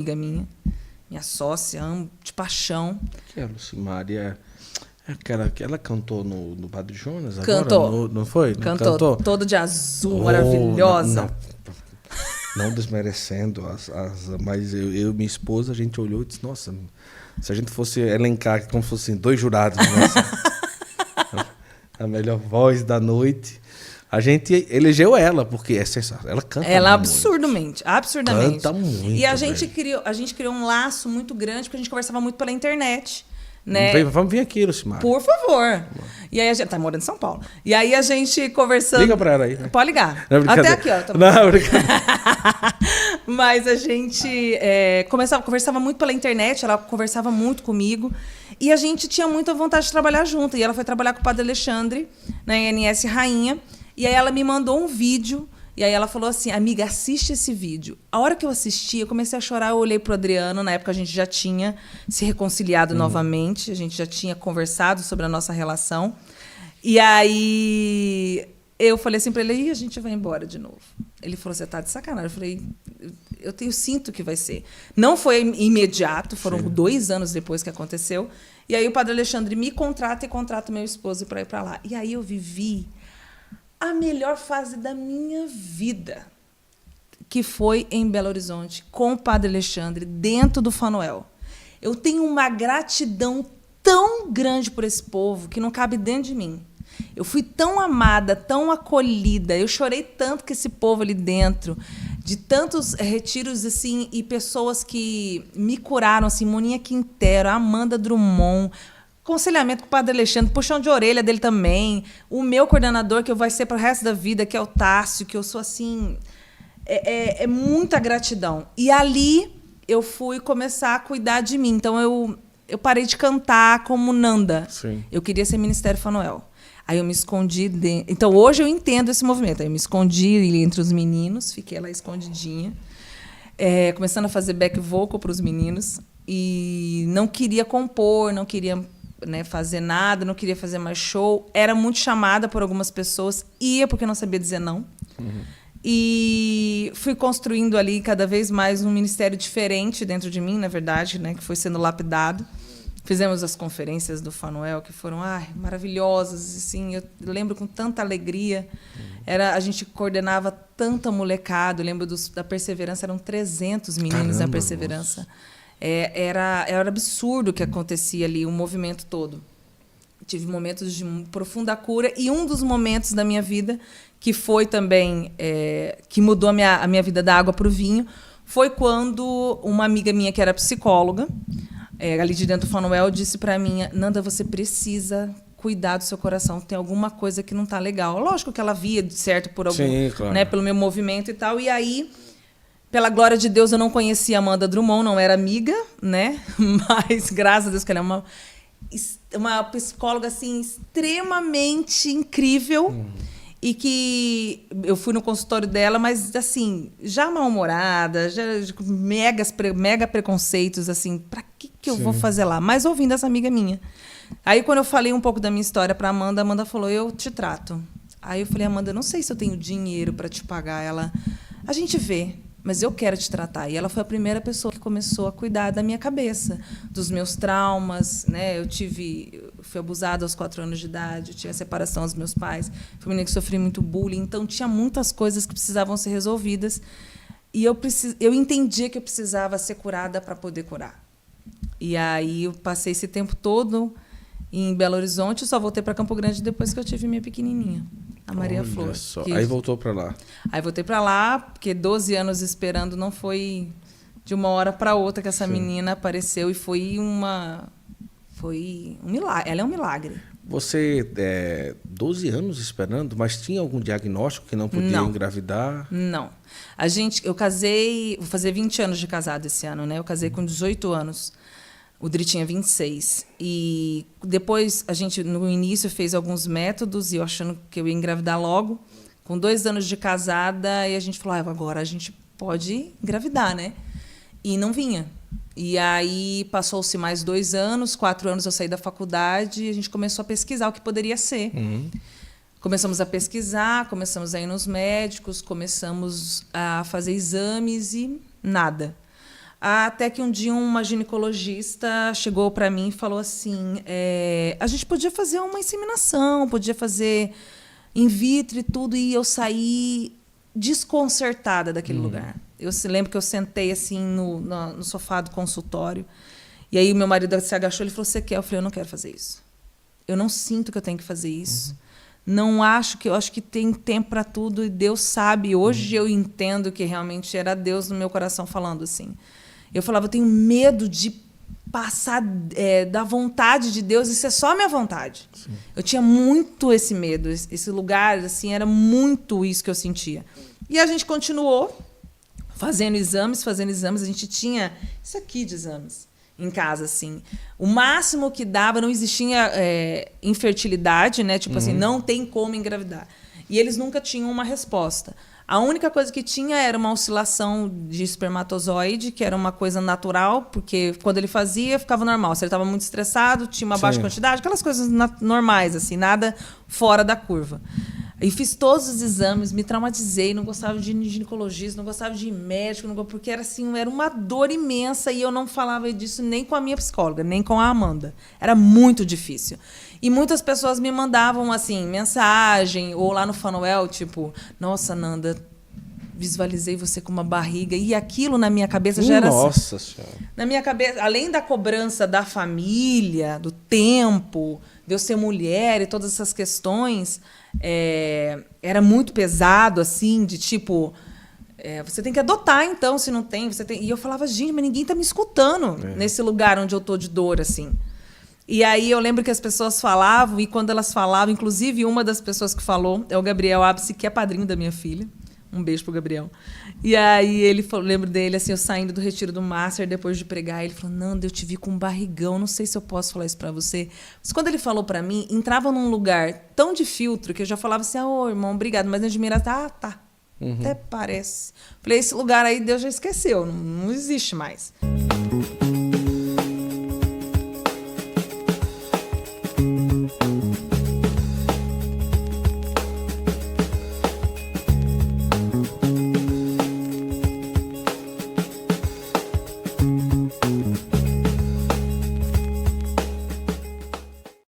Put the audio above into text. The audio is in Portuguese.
amiga minha sócia, amo de paixão. Que é a Lucimária? É aquela que ela cantou no Padre Jonas agora? Cantou. Não foi? Cantou. Todo de azul, maravilhosa. Não desmerecendo, mas eu e minha esposa, a gente olhou e disse, nossa, se a gente fosse elencar como se fossem 2 jurados, a melhor voz da noite, a gente elegeu ela, porque é sensacional. Ela canta absurdamente. Canta muito. E a gente criou um laço muito grande, porque a gente conversava muito pela internet. Né? Vamos vir aqui, Lucimar. Por favor. E aí a gente tá morando em São Paulo. E aí a gente conversando. Liga pra ela aí. Né? Pode ligar. Não, até aqui, ó. Não, brincadeira. Mas a gente conversava muito pela internet, ela conversava muito comigo. E a gente tinha muita vontade de trabalhar junto. E ela foi trabalhar com o Padre Alexandre, na INS Rainha. E aí ela me mandou um vídeo. E aí ela falou assim, amiga, assiste esse vídeo. A hora que eu assisti, eu comecei a chorar, eu olhei pro Adriano, na época a gente já tinha se reconciliado novamente, a gente já tinha conversado sobre a nossa relação. E aí eu falei assim para ele, a gente vai embora de novo. Ele falou, você tá de sacanagem. Eu falei, sinto que vai ser. Não foi imediato, foram 2 anos depois que aconteceu. E aí o Padre Alexandre me contrata e contrata meu esposo para ir para lá. E aí eu vivi a melhor fase da minha vida, que foi em Belo Horizonte, com o Padre Alexandre, dentro do Fanuel. Eu tenho uma gratidão tão grande por esse povo que não cabe dentro de mim. Eu fui tão amada, tão acolhida, eu chorei tanto com esse povo ali dentro, de tantos retiros assim, e pessoas que me curaram, assim, Moninha Quintero, Amanda Drummond, aconselhamento com o Padre Alexandre, puxão de orelha dele também, o meu coordenador, que vai ser para o resto da vida, que é o Tássio, que eu sou assim... É muita gratidão. E ali eu fui começar a cuidar de mim. Então eu parei de cantar como Nanda. Sim. Eu queria ser Ministério Fanuel. Aí eu me escondi... Então hoje eu entendo esse movimento. Aí eu me escondi entre os meninos, fiquei lá escondidinha, começando a fazer back vocal para os meninos. E não queria compor, não queria... fazer nada, não queria fazer mais show. Era muito chamada por algumas pessoas, ia porque não sabia dizer não. E fui construindo ali cada vez mais um ministério diferente dentro de mim, na verdade, que foi sendo lapidado. Fizemos as conferências do Fanuel, que foram maravilhosas. Assim, eu lembro com tanta alegria. A gente coordenava tanta molecada. Eu lembro da Perseverança, eram 300 meninos na Perseverança. Era absurdo o que acontecia ali, o movimento todo. Tive momentos de profunda cura, e um dos momentos da minha vida, que foi também, que mudou a minha vida da água para o vinho, foi quando uma amiga minha, que era psicóloga, ali de dentro do Fanuel, disse para mim, Nanda, você precisa cuidar do seu coração, tem alguma coisa que não está legal. Lógico que ela via, de certo, por algum, sim, claro. Pelo meu movimento e tal, e aí... Pela glória de Deus, eu não conhecia a Amanda Drummond, não era amiga, mas graças a Deus que ela é uma psicóloga assim, extremamente incrível. E que eu fui no consultório dela, mas assim, já mal-humorada, já mega preconceitos, assim, para que eu vou fazer lá? Mas ouvindo essa amiga minha. Aí, quando eu falei um pouco da minha história para a Amanda falou, eu te trato. Aí eu falei, Amanda, eu não sei se eu tenho dinheiro para te pagar. Ela, a gente vê. Mas eu quero te tratar. E ela foi a primeira pessoa que começou a cuidar da minha cabeça, dos meus traumas. Eu fui abusada aos 4 anos de idade, eu tive a separação dos meus pais, fui uma menina que sofri muito bullying, então tinha muitas coisas que precisavam ser resolvidas. E eu entendia que eu precisava ser curada para poder curar. E aí eu passei esse tempo todo em Belo Horizonte, só voltei para Campo Grande depois que eu tive minha pequenininha. A Maria Flor. Aí voltou para lá. Aí voltei para lá, porque 12 anos esperando, não foi de uma hora para outra que essa menina apareceu, e foi um milagre. Ela é um milagre. Você, 12 anos esperando, mas tinha algum diagnóstico que não podia engravidar? Não. Eu casei, vou fazer 20 anos de casado esse ano, Eu casei com 18 anos. O Dri tinha 26. E depois, a gente, no início, fez alguns métodos, e eu achando que eu ia engravidar logo. Com 2 anos de casada, e a gente falou, agora a gente pode engravidar, E não vinha. E aí, passou-se mais 2 anos, 4 anos eu saí da faculdade, e a gente começou a pesquisar o que poderia ser. Começamos a pesquisar, começamos a ir nos médicos, começamos a fazer exames e nada. Até que um dia uma ginecologista chegou para mim e falou assim, a gente podia fazer uma inseminação, podia fazer in vitro e tudo, e eu saí desconcertada daquele lugar. Eu lembro que eu sentei assim no sofá do consultório, e aí meu marido se agachou e falou, você quer? Eu falei, eu não quero fazer isso. Eu não sinto que eu tenho que fazer isso. Não acho que... Eu acho que tem tempo para tudo e Deus sabe. Hoje eu entendo que realmente era Deus no meu coração falando assim. Eu falava, eu tenho medo de passar da vontade de Deus, isso é só a minha vontade. Sim. Eu tinha muito esse medo, esse lugar, assim, era muito isso que eu sentia. E a gente continuou fazendo exames, a gente tinha isso aqui de exames em casa, assim. O máximo que dava, não existia infertilidade, né? Tipo assim, não tem como engravidar. E eles nunca tinham uma resposta. A única coisa que tinha era uma oscilação de espermatozoide, que era uma coisa natural, porque quando ele fazia, ficava normal. Se ele estava muito estressado, tinha uma baixa quantidade, aquelas coisas normais, assim, nada fora da curva. E fiz todos os exames, me traumatizei, não gostava de ginecologista, não gostava de médico, porque era assim, era uma dor imensa e eu não falava disso nem com a minha psicóloga, nem com a Amanda. Era muito difícil. E muitas pessoas me mandavam assim, mensagem, ou lá no Fanuel, tipo, nossa, Nanda, visualizei você com uma barriga. E aquilo na minha cabeça já era assim. Nossa Senhora. Na minha cabeça, além da cobrança da família, do tempo, de eu ser mulher e todas essas questões, era muito pesado, assim, de tipo, você tem que adotar, então, se não tem, você tem. E eu falava, gente, mas ninguém tá me escutando nesse lugar onde eu tô de dor, assim. E aí eu lembro que as pessoas falavam, e quando elas falavam, inclusive uma das pessoas que falou é o Gabriel Ápice, que é padrinho da minha filha. Um beijo pro Gabriel. E aí ele falou, lembro dele, assim, eu saindo do retiro do Master, depois de pregar, ele falou, Nanda, eu te vi com um barrigão, não sei se eu posso falar isso pra você. Mas quando ele falou pra mim, entrava num lugar tão de filtro, que eu já falava assim, irmão, obrigado, mas admira, tá. Até parece. Falei, esse lugar aí Deus já esqueceu, não existe mais.